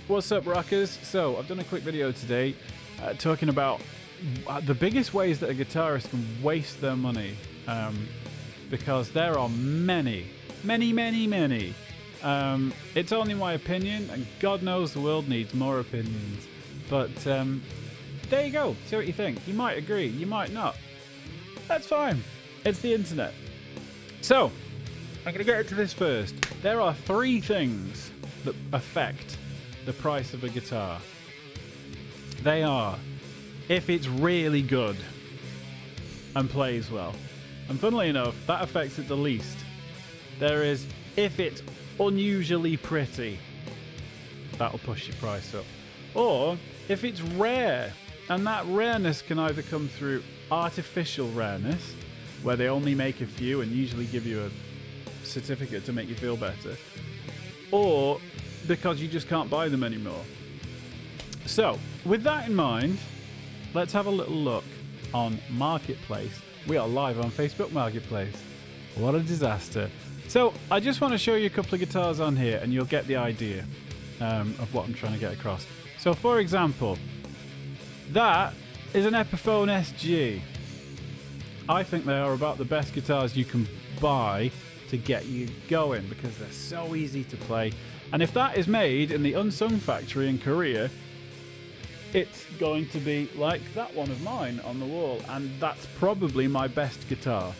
What's up, rockers? So I've done a quick video today talking about the biggest ways that a guitarist can waste their money, because there are many. It's only my opinion, and God knows the world needs more opinions, but there you go. See what you think. You might agree, you might not. That's fine. It's the internet. So I'm gonna get into this first. There are 3 things that affect the price of a guitar. They are if it's really good and plays well, and funnily enough that affects it the least. There is if it's unusually pretty, that'll push your price up, or if it's rare, and that rareness can either come through artificial rareness, where they only make a few and usually give you a certificate to make you feel better, or because you just can't buy them anymore. So with that in mind, let's have a little look on Marketplace. We are live on Facebook Marketplace. What a disaster. So I just want to show you a couple of guitars on here and you'll get the idea of what I'm trying to get across. So for example, that is an Epiphone SG. I think they are about the best guitars you can buy to get you going because they're so easy to play. And if that is made in the Unsung factory in Korea, it's going to be like that one of mine on the wall, and that's probably my best guitar.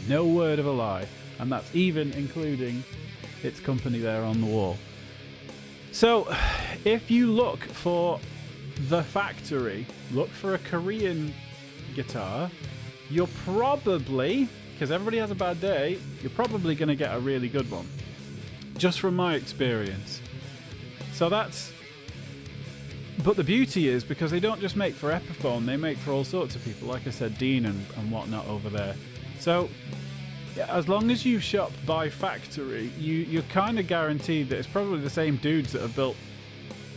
No word of a lie. And that's even including its company there on the wall. So if you look for the factory, look for a Korean guitar, you're probably, because everybody has a bad day, you're probably going to get a really good one. Just from my experience. So that's... But the beauty is, because they don't just make for Epiphone, they make for all sorts of people. Like I said, Dean and whatnot over there. So... yeah, as long as you shop by factory, you're kind of guaranteed that it's probably the same dudes that have built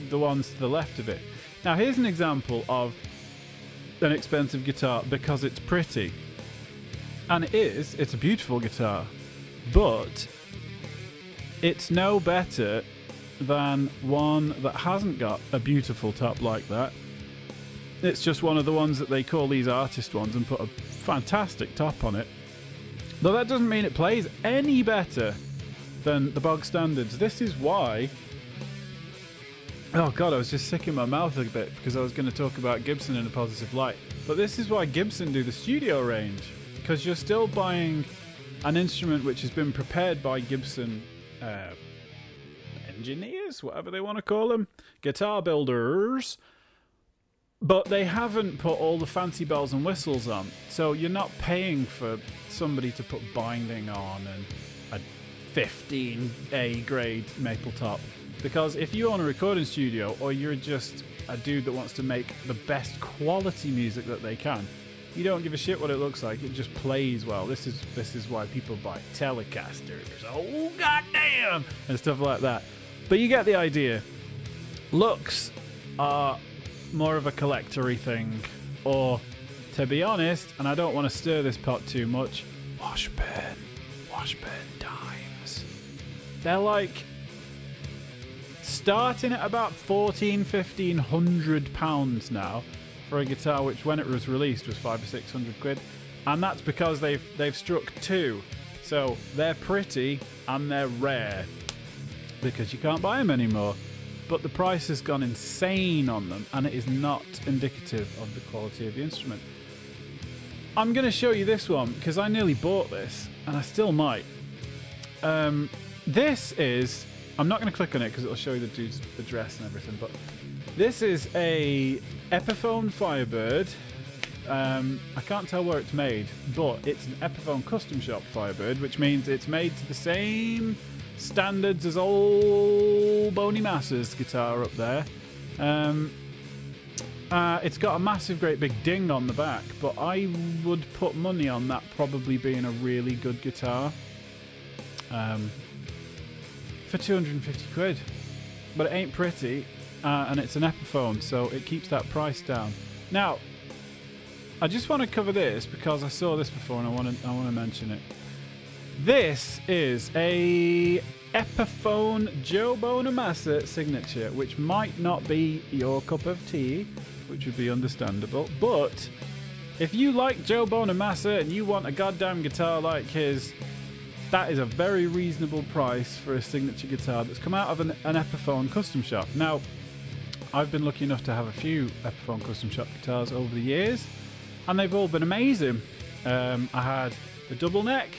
the ones to the left of it. Now here's an example of an expensive guitar because it's pretty. And it's a beautiful guitar, but it's no better than one that hasn't got a beautiful top like that. It's just one of the ones that they call these artist ones and put a fantastic top on it. Though that doesn't mean it plays any better than the bog standards. This is why... oh god, I was just sick in my mouth a bit because I was going to talk about Gibson in a positive light. But this is why Gibson do the studio range. Because you're still buying an instrument which has been prepared by Gibson engineers, whatever they want to call them, guitar builders. But they haven't put all the fancy bells and whistles on. So you're not paying for somebody to put binding on and a 15A grade maple top. Because if you own a recording studio or you're just a dude that wants to make the best quality music that they can, you don't give a shit what it looks like. It just plays well. This is why people buy Telecasters. Oh goddamn! And stuff like that. But you get the idea. Looks are more of a collectory thing, or to be honest, and I don't want to stir this pot too much, washburn dimes. They're like starting at about £1,400–1,500 now for a guitar which when it was released was 500 or 600 quid, and that's because they've struck 2. So they're pretty and they're rare because you can't buy them anymore. But the price has gone insane on them, and it is not indicative of the quality of the instrument. I'm going to show you this one because I nearly bought this, and I still might. This is... I'm not going to click on it because it'll show you the dude's address and everything, but this is a Epiphone Firebird. I can't tell where it's made, but it's an Epiphone custom shop Firebird, which means it's made to the same standards as old Boney Massa's guitar up there. It's got a massive great big ding on the back, but I would put money on that probably being a really good guitar for 250 quid. But it ain't pretty, and it's an Epiphone, so it keeps that price down. Now I just want to cover this because I saw this before and I want to mention it. This is a Epiphone Joe Bonamassa signature, which might not be your cup of tea, which would be understandable, but if you like Joe Bonamassa and you want a goddamn guitar like his, that is a very reasonable price for a signature guitar that's come out of an Epiphone custom shop. Now, I've been lucky enough to have a few Epiphone custom shop guitars over the years, and they've all been amazing. I had the double neck,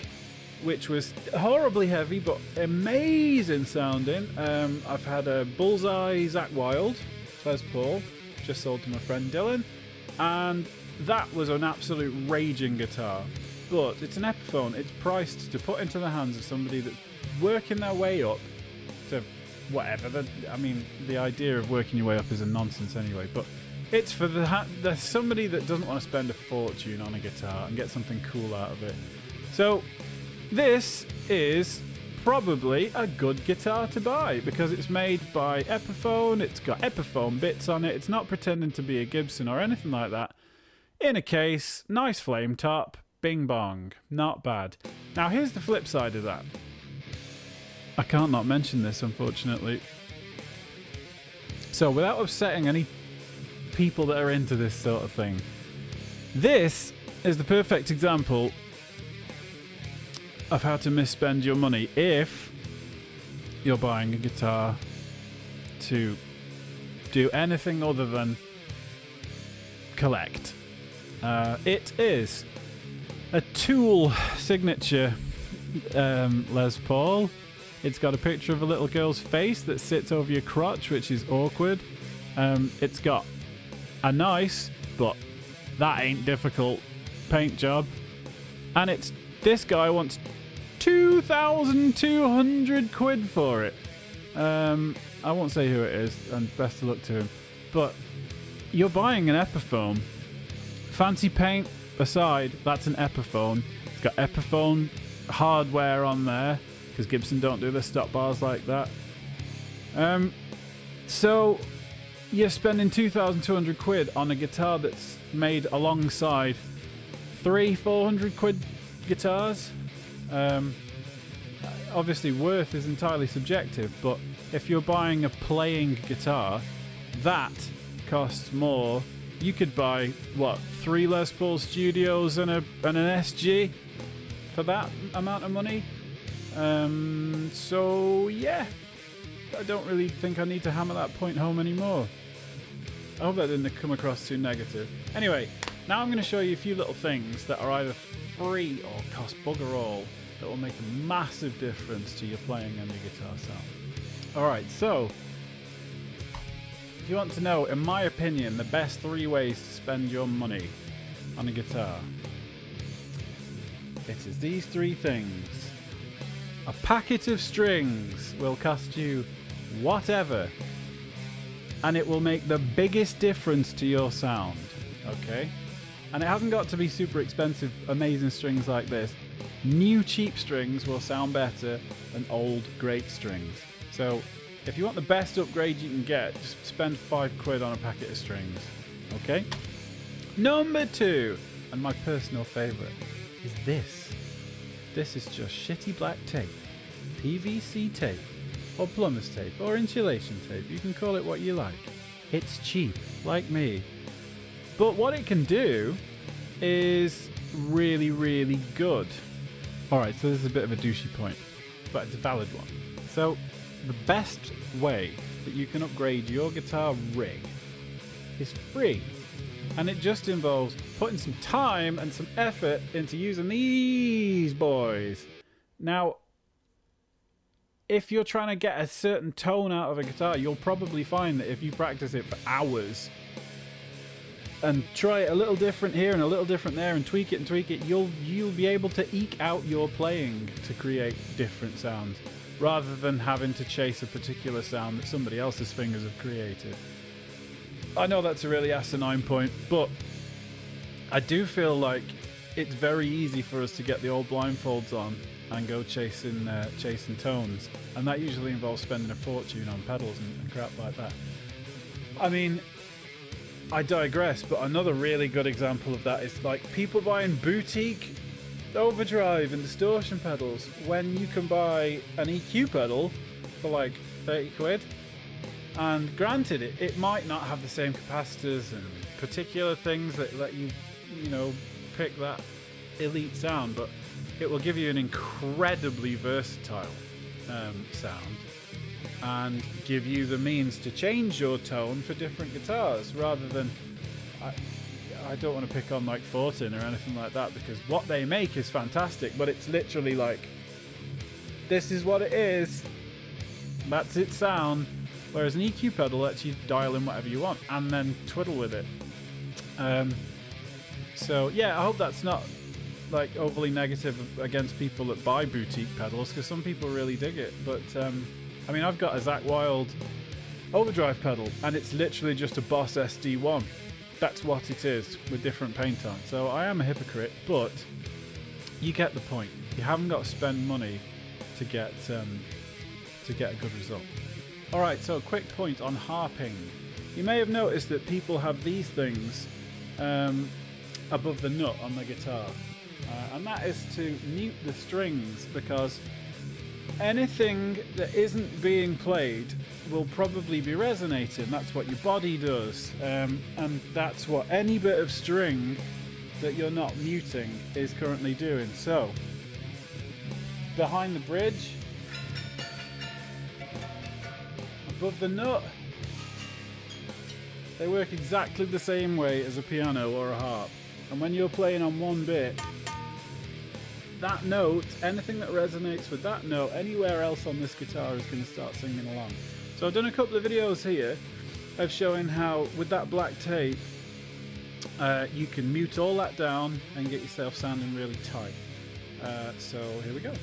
which was horribly heavy but amazing sounding. I've had a Bullseye Zakk Wylde Les Paul, just sold to my friend Dylan, and that was an absolute raging guitar. But it's an Epiphone. It's priced to put into the hands of somebody that's working their way up to whatever. I mean, the idea of working your way up is a nonsense anyway, but it's for there's somebody that doesn't want to spend a fortune on a guitar and get something cool out of it. So this is probably a good guitar to buy because it's made by Epiphone. It's got Epiphone bits on it. It's not pretending to be a Gibson or anything like that. In a case, nice flame top, bing bong, not bad. Now here's the flip side of that. I can't not mention this, unfortunately. So without upsetting any people that are into this sort of thing, this is the perfect example of how to misspend your money if you're buying a guitar to do anything other than collect. It is a Tool signature Les Paul. It's got a picture of a little girl's face that sits over your crotch, which is awkward. It's got a nice, but that ain't difficult, paint job. And it's this guy wants 2,200 quid for it. I won't say who it is, and best of luck to him. But you're buying an Epiphone. Fancy paint aside, that's an Epiphone. It's got Epiphone hardware on there, because Gibson don't do their stop bars like that. So you're spending 2,200 quid on a guitar that's made alongside 300-400 quid guitars. Obviously worth is entirely subjective, but if you're buying a playing guitar, that costs more. You could buy, what, 3 Les Paul Studios and an SG for that amount of money. So yeah, I don't really think I need to hammer that point home anymore. I hope that didn't come across too negative. Anyway, now I'm going to show you a few little things that are either free or cost bugger all that will make a massive difference to your playing and your guitar sound. Alright, so if you want to know, in my opinion, the best 3 ways to spend your money on a guitar, it is these 3 things. A packet of strings will cost you whatever, and it will make the biggest difference to your sound, okay? And it hasn't got to be super expensive, amazing strings like this. New cheap strings will sound better than old great strings. So if you want the best upgrade you can get, just spend 5 quid on a packet of strings, okay? Number 2, and my personal favourite, is this. This is just shitty black tape, PVC tape, or plumber's tape, or insulation tape. You can call it what you like. It's cheap, like me. But what it can do is really, really good. Alright, so this is a bit of a douchey point, but it's a valid one. So, the best way that you can upgrade your guitar rig is free. And it just involves putting some time and some effort into using these boys. Now, if you're trying to get a certain tone out of a guitar, you'll probably find that if you practice it for hours and try it a little different here and a little different there and tweak it, you'll be able to eke out your playing to create different sounds rather than having to chase a particular sound that somebody else's fingers have created. I know that's a really asinine point, but I do feel like it's very easy for us to get the old blindfolds on and go chasing tones, and that usually involves spending a fortune on pedals and crap like that. I mean, I digress, but another really good example of that is like people buying boutique overdrive and distortion pedals when you can buy an EQ pedal for like 30 quid. And granted, it might not have the same capacitors and particular things that let you, you know, pick that elite sound, but it will give you an incredibly versatile sound and give you the means to change your tone for different guitars rather than... I don't want to pick on like Fortin or anything like that because what they make is fantastic, but it's literally like, this is what it is, that's its sound. Whereas an EQ pedal lets you dial in whatever you want and then twiddle with it. So yeah, I hope that's not like overly negative against people that buy boutique pedals, because some people really dig it. But I mean, I've got a Zakk Wylde overdrive pedal and it's literally just a Boss SD1. That's what it is with different paint on. So I am a hypocrite, but you get the point. You haven't got to spend money to get a good result. Alright, so quick point on harping. You may have noticed that people have these things above the nut on the guitar. And that is to mute the strings, because anything that isn't being played will probably be resonating. That's what your body does. And that's what any bit of string that you're not muting is currently doing. So, behind the bridge, above the nut, they work exactly the same way as a piano or a harp. And when you're playing on one bit, that note, anything that resonates with that note anywhere else on this guitar is going to start singing along. So I've done a couple of videos here of showing how with that black tape you can mute all that down and get yourself sounding really tight. So here we go.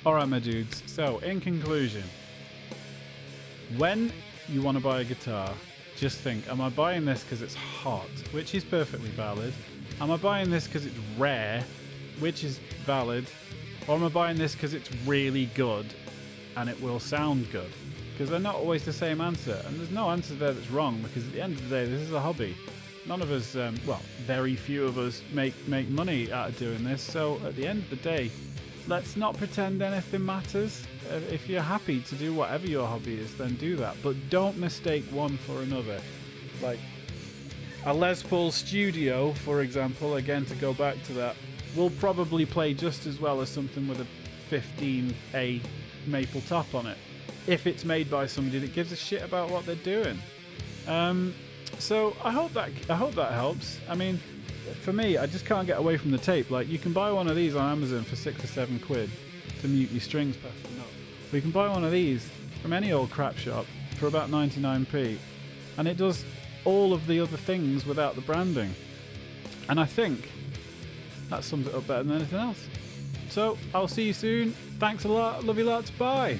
Alright my dudes, so in conclusion, when you want to buy a guitar, just think, am I buying this because it's hot, which is perfectly valid? Am I buying this because it's rare, which is valid? Or am I buying this because it's really good and it will sound good? Because they're not always the same answer, and there's no answer there that's wrong, because at the end of the day this is a hobby. None of us, well, very few of us make money out of doing this, so at the end of the day, let's not pretend anything matters. If you're happy to do whatever your hobby is, then do that. But don't mistake one for another. Like a Les Paul Studio, for example, again to go back to that, will probably play just as well as something with a 15A maple top on it, if it's made by somebody that gives a shit about what they're doing. So I hope that helps. I mean, for me, I just can't get away from the tape. Like, you can buy one of these on Amazon for £6 or £7 to mute your strings past the nut. But you can buy one of these from any old crap shop for about 99p, and it does all of the other things without the branding. And I think that sums it up better than anything else. So I'll see you soon. Thanks a lot. Love you lots. Bye.